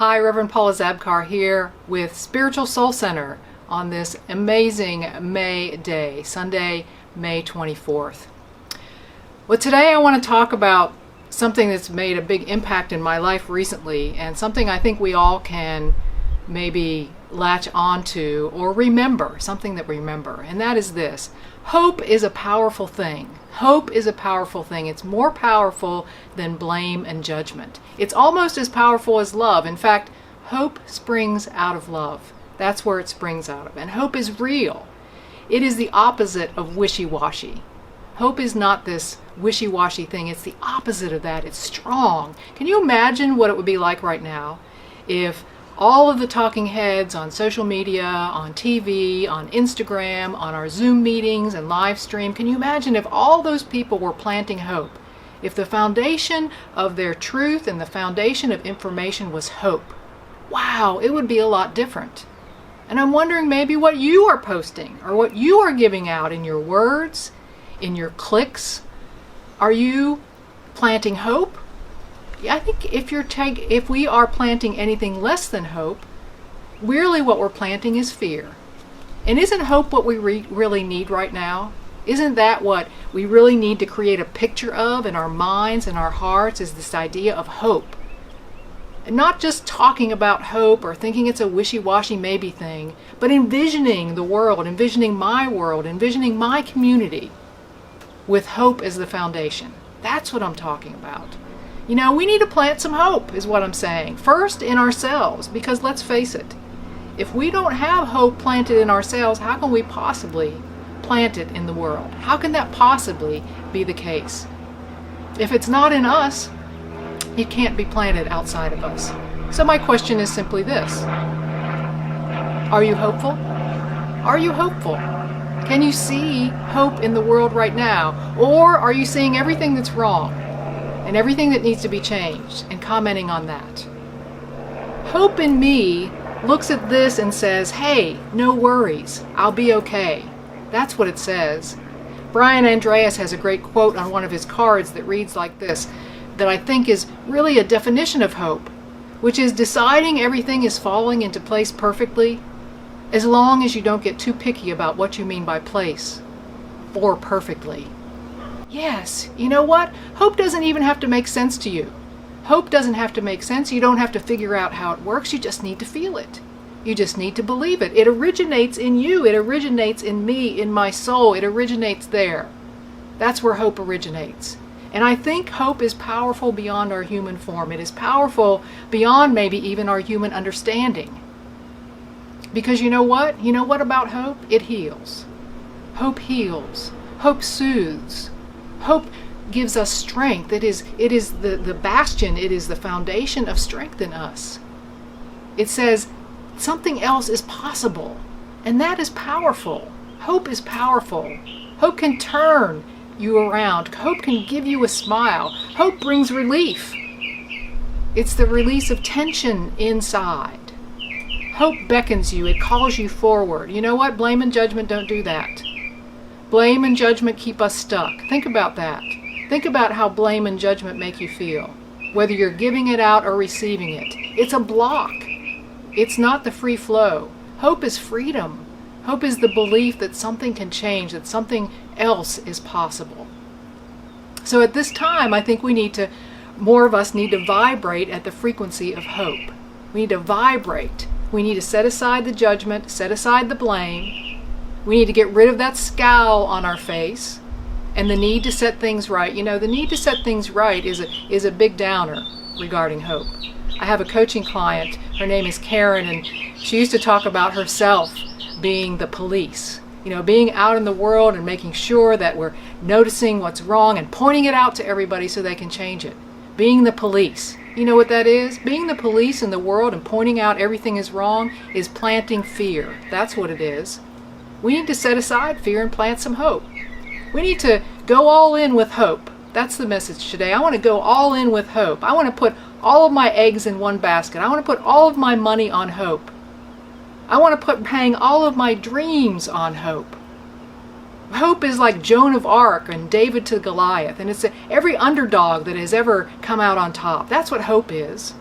Hi, Reverend Paula Zabkar here with Spiritual Soul Center on this amazing May day, Sunday, May 24th. Well, today I want to talk about something that's made a big impact in my life recently, and something I think we all can maybe latch onto or remember, something that we remember, and that is this. Hope is a powerful thing. Hope is a powerful thing. It's more powerful than blame and judgment. It's almost as powerful as love. In fact, hope springs out of love. That's where it springs out of. And hope is real. It is the opposite of wishy-washy. Hope is not this wishy-washy thing. It's the opposite of that. It's strong. Can you imagine what it would be like right now if all of the talking heads on social media, on TV, on Instagram, on our Zoom meetings and live stream, can you imagine if all those people were planting hope? If the foundation of their truth and the foundation of information was hope, wow, it would be a lot different. And I'm wondering maybe what you are posting or what you are giving out in your words, in your clicks. Are you planting hope? I think if we are planting anything less than hope, really what we're planting is fear. And isn't hope what we really need right now? Isn't that what we really need to create a picture of in our minds and our hearts, is this idea of hope? And not just talking about hope or thinking it's a wishy-washy maybe thing, but envisioning the world, envisioning my community with hope as the foundation. That's what I'm talking about. You know, we need to plant some hope, is what I'm saying. First in ourselves, because let's face it, if we don't have hope planted in ourselves, how can we possibly plant it in the world? How can that possibly be the case? If it's not in us, it can't be planted outside of us. So my question is simply this. Are you hopeful? Are you hopeful? Can you see hope in the world right now? Or are you seeing everything that's wrong and everything that needs to be changed and commenting on that? Hope in me looks at this and says, hey, no worries, I'll be okay. That's what it says. Brian Andreas has a great quote on one of his cards that reads like this, that I think is really a definition of hope, which is deciding everything is falling into place perfectly, as long as you don't get too picky about what you mean by place or perfectly. Yes, you know what? Hope doesn't even have to make sense to you. Hope doesn't have to make sense. You don't have to figure out how it works. You just need to feel it. You just need to believe it. It originates in you. It originates in me, in my soul. It originates there. That's where hope originates. And I think hope is powerful beyond our human form. It is powerful beyond maybe even our human understanding. Because you know what? You know what about hope? It heals. Hope heals. Hope soothes. Hope gives us strength. It is the bastion, it is the foundation of strength in us. It says something else is possible, and that is powerful. Hope is powerful. Hope can turn you around. Hope can give you a smile. Hope brings relief. It's the release of tension inside. Hope beckons you. It calls you forward. You know what? Blame and judgment don't do that. Blame and judgment keep us stuck. Think about that. Think about how blame and judgment make you feel, whether you're giving it out or receiving it. It's a block. It's not the free flow. Hope is freedom. Hope is the belief that something can change, that something else is possible. So at this time, I think more of us need to vibrate at the frequency of hope. We need to vibrate. We need to set aside the judgment, set aside the blame. We need to get rid of that scowl on our face and the need to set things right. You know, the need to set things right is a big downer regarding hope. I have a coaching client, her name is Karen, and she used to talk about herself being the police. You know, being out in the world and making sure that we're noticing what's wrong and pointing it out to everybody so they can change it. Being the police. You know what that is? Being the police in the world and pointing out everything is wrong is planting fear. That's what it is. We need to set aside fear and plant some hope. We need to go all in with hope. That's the message today. I want to go all in with hope. I want to put all of my eggs in one basket. I want to put all of my money on hope. I want to hang all of my dreams on hope. Hope is like Joan of Arc and David to Goliath, and it's every underdog that has ever come out on top. That's what hope is.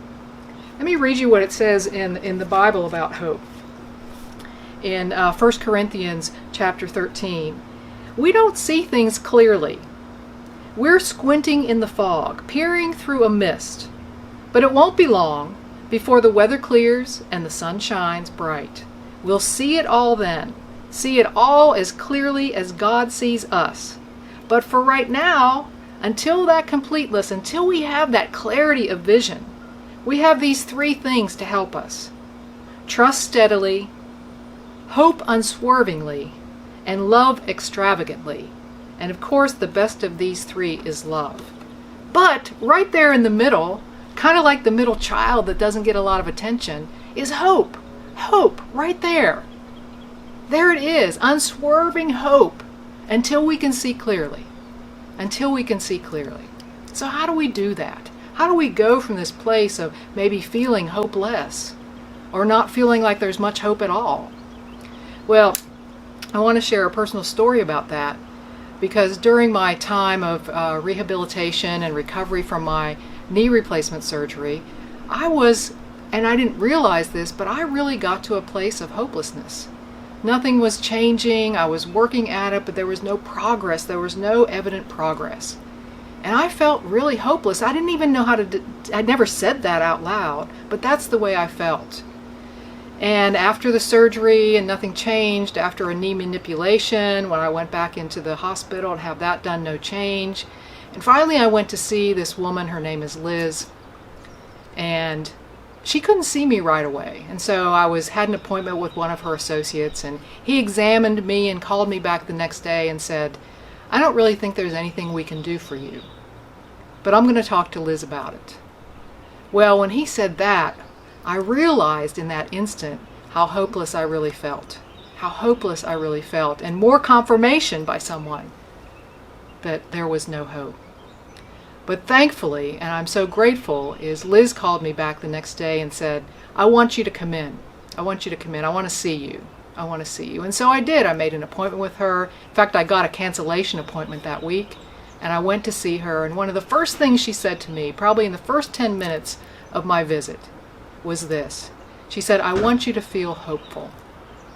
Let me read you what it says in the Bible about hope. In 1 Corinthians chapter 13, we don't see things clearly. We're squinting in the fog, peering through a mist. But it won't be long before the weather clears and the sun shines bright. We'll see it all then, see it all as clearly as God sees us. But for right now, until that completeness, until we have that clarity of vision, we have these three things to help us: trust steadily, hope unswervingly, and love extravagantly. And of course, the best of these three is love. But right there in the middle, kind of like the middle child that doesn't get a lot of attention, is hope. Hope, right there. There it is, unswerving hope, until we can see clearly. Until we can see clearly. So how do we do that? How do we go from this place of maybe feeling hopeless, or not feeling like there's much hope at all? Well, I want to share a personal story about that, because during my time of rehabilitation and recovery from my knee replacement surgery, I didn't realize this, but I really got to a place of hopelessness. Nothing was changing. I was working at it, but there was no progress. There was no evident progress. And I felt really hopeless. I didn't even know how to, I'd never said that out loud, but that's the way I felt. And after the surgery and nothing changed, after a knee manipulation, when I went back into the hospital to have that done, no change. And finally I went to see this woman, her name is Liz, and she couldn't see me right away. And so I had an appointment with one of her associates, and he examined me and called me back the next day and said, "I don't really think there's anything we can do for you, but I'm going to talk to Liz about it." Well, when he said that, I realized in that instant how hopeless I really felt. How hopeless I really felt, and more confirmation by someone that there was no hope. But thankfully, and I'm so grateful, is Liz called me back the next day and said, "I want you to come in. I want you to come in. I want to see you. I want to see you." And so I did. I made an appointment with her. In fact, I got a cancellation appointment that week, and I went to see her. And one of the first things she said to me, probably in the first 10 minutes of my visit, was this. She said, "I want you to feel hopeful.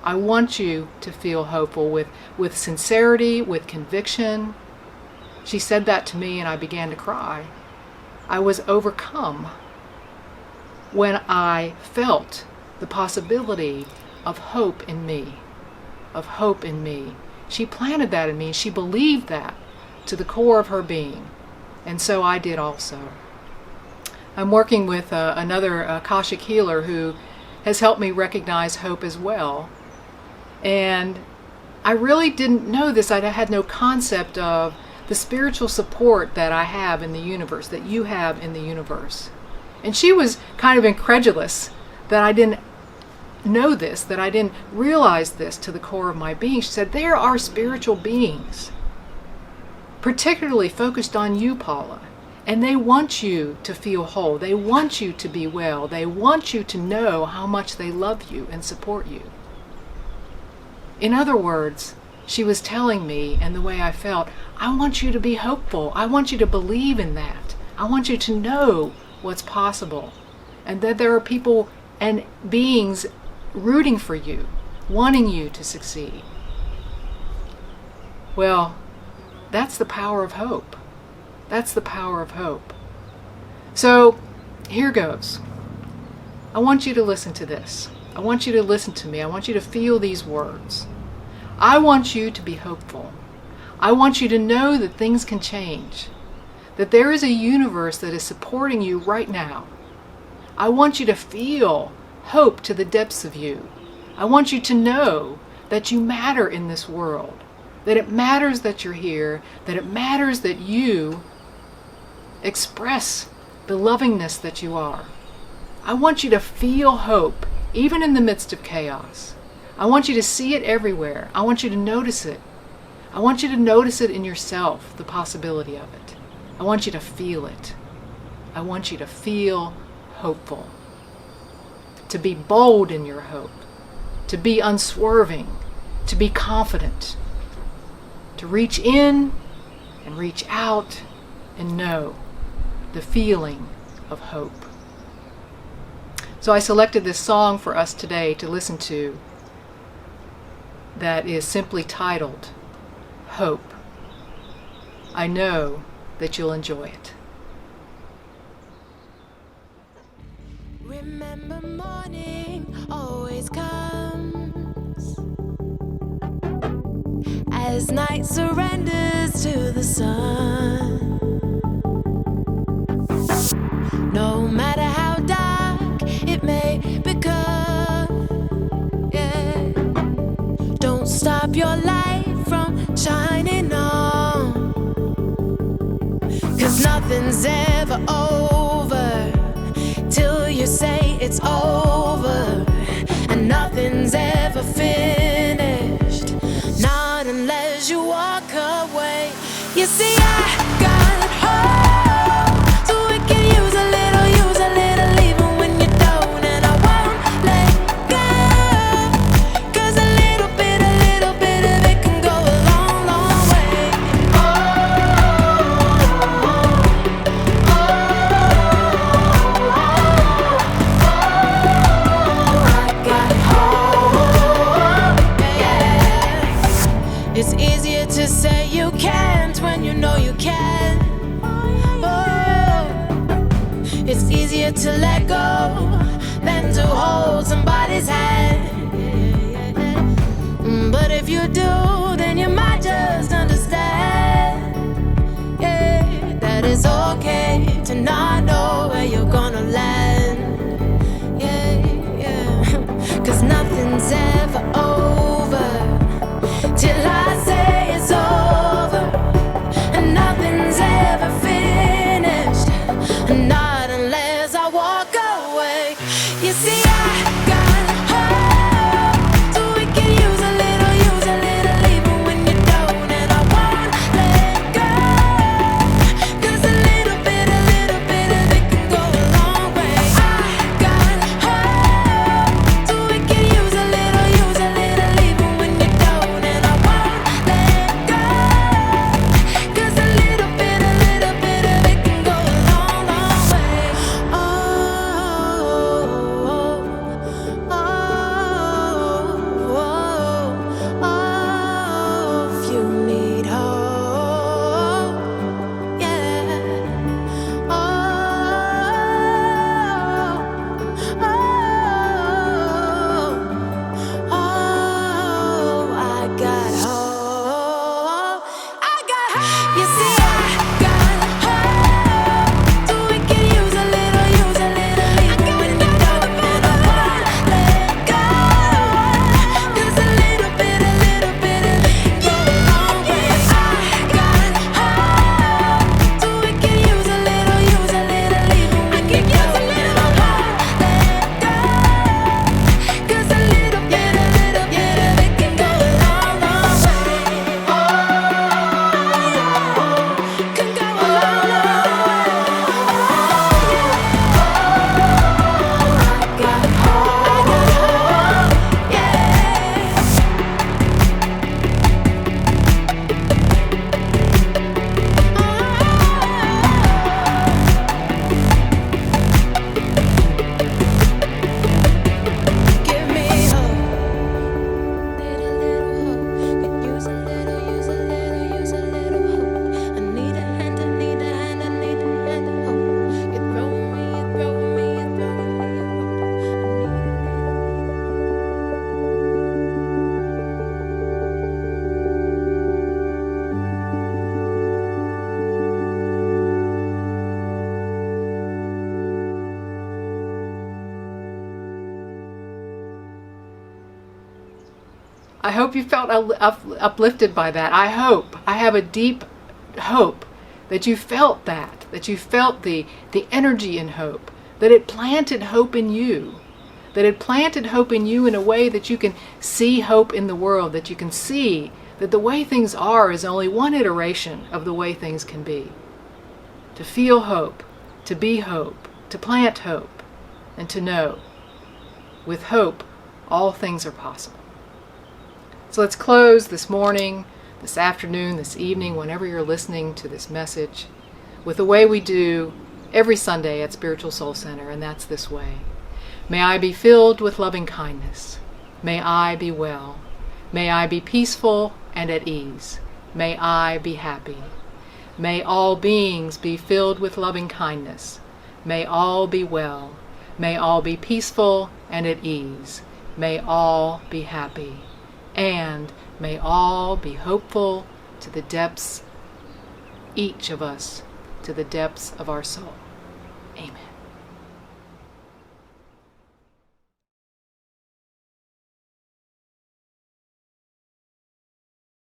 I want you to feel hopeful with sincerity, with conviction." She said that to me, and I began to cry. I was overcome when I felt the possibility of hope in me, of hope in me. She planted that in me, and she believed that to the core of her being, and so I did also. I'm working with another Akashic healer who has helped me recognize hope as well. And I really didn't know this. I had no concept of the spiritual support that I have in the universe, that you have in the universe. And she was kind of incredulous that I didn't know this, that I didn't realize this to the core of my being. She said, "There are spiritual beings, particularly focused on you, Paula. And they want you to feel whole. They want you to be well. They want you to know how much they love you and support you." In other words, she was telling me, and the way I felt, I want you to be hopeful. I want you to believe in that. I want you to know what's possible, and that there are people and beings rooting for you, wanting you to succeed. Well, that's the power of hope. That's the power of hope. So here goes. I want you to listen to this. I want you to listen to me. I want you to feel these words. I want you to be hopeful. I want you to know that things can change, that there is a universe that is supporting you right now. I want you to feel hope to the depths of you. I want you to know that you matter in this world, that it matters that you're here, that it matters that you express the lovingness that you are. I want you to feel hope, even in the midst of chaos. I want you to see it everywhere. I want you to notice it. I want you to notice it in yourself, the possibility of it. I want you to feel it. I want you to feel hopeful. To be bold in your hope. To be unswerving. To be confident. To reach in and reach out and know the feeling of hope. So I selected this song for us today to listen to that is simply titled Hope. I know that you'll enjoy it. Remember, morning always comes as night surrenders to the sun. No matter how dark it may become, yeah, don't stop your light from shining on, 'cause nothing's ever over till you say it's over, and nothing's ever finished, not unless you walk away. You see, I got hope, so we can use a little, even when you don't, and I won't let go, 'cause a little bit of it can go a long, long way. It's easier to say you can't when you know you can. Oh, it's easier to let go than to hold somebody's hand. But if you do, then you might just understand, yeah, that it's okay to not know where you're gonna land. Yeah, yeah. 'Cause nothing's ever over till I say it's over, and nothing's ever finished, not unless I walk away. You see, I got hope, so we can use a little, even when you don't, and I won't let go, 'cause a little bit of it can go a long way. I got hope, so we can use a little, even when you don't, and I won't let go, 'cause a little bit of it can go a long, long way. Oh, if you need hope, yeah. I got hope. I got hope. You see, I got hope, so we can use a little, even when you don't, and I won't let go, 'cause a little bit of it go a long way. I got hope, so we can use a little, even when you don't, and I won't let go, 'cause a little bit of it can go a long, long way. Can go a long, long way. I got hope, yeah. Give me hope. Need a little hope. Could use a little, hope. I need a hand, I need a hand, I need a hand of hope. You throw me, you throw me, you throw me a rope. I hope you felt uplifted by that. I have a deep hope that you felt that you felt the energy in hope, that it planted hope in you, that it planted hope in you in a way that you can see hope in the world, that you can see that the way things are is only one iteration of the way things can be. To feel hope, to be hope, to plant hope, and to know, with hope, all things are possible. So let's close this morning, this afternoon, this evening, whenever you're listening to this message, with the way we do every Sunday at Spiritual Soul Center, and that's this way. May I be filled with loving kindness. May I be well. May I be peaceful and at ease. May I be happy. May all beings be filled with loving kindness. May all be well. May all be peaceful and at ease. May all be happy. And may all be hopeful to the depths, each of us, to the depths of our soul. Amen.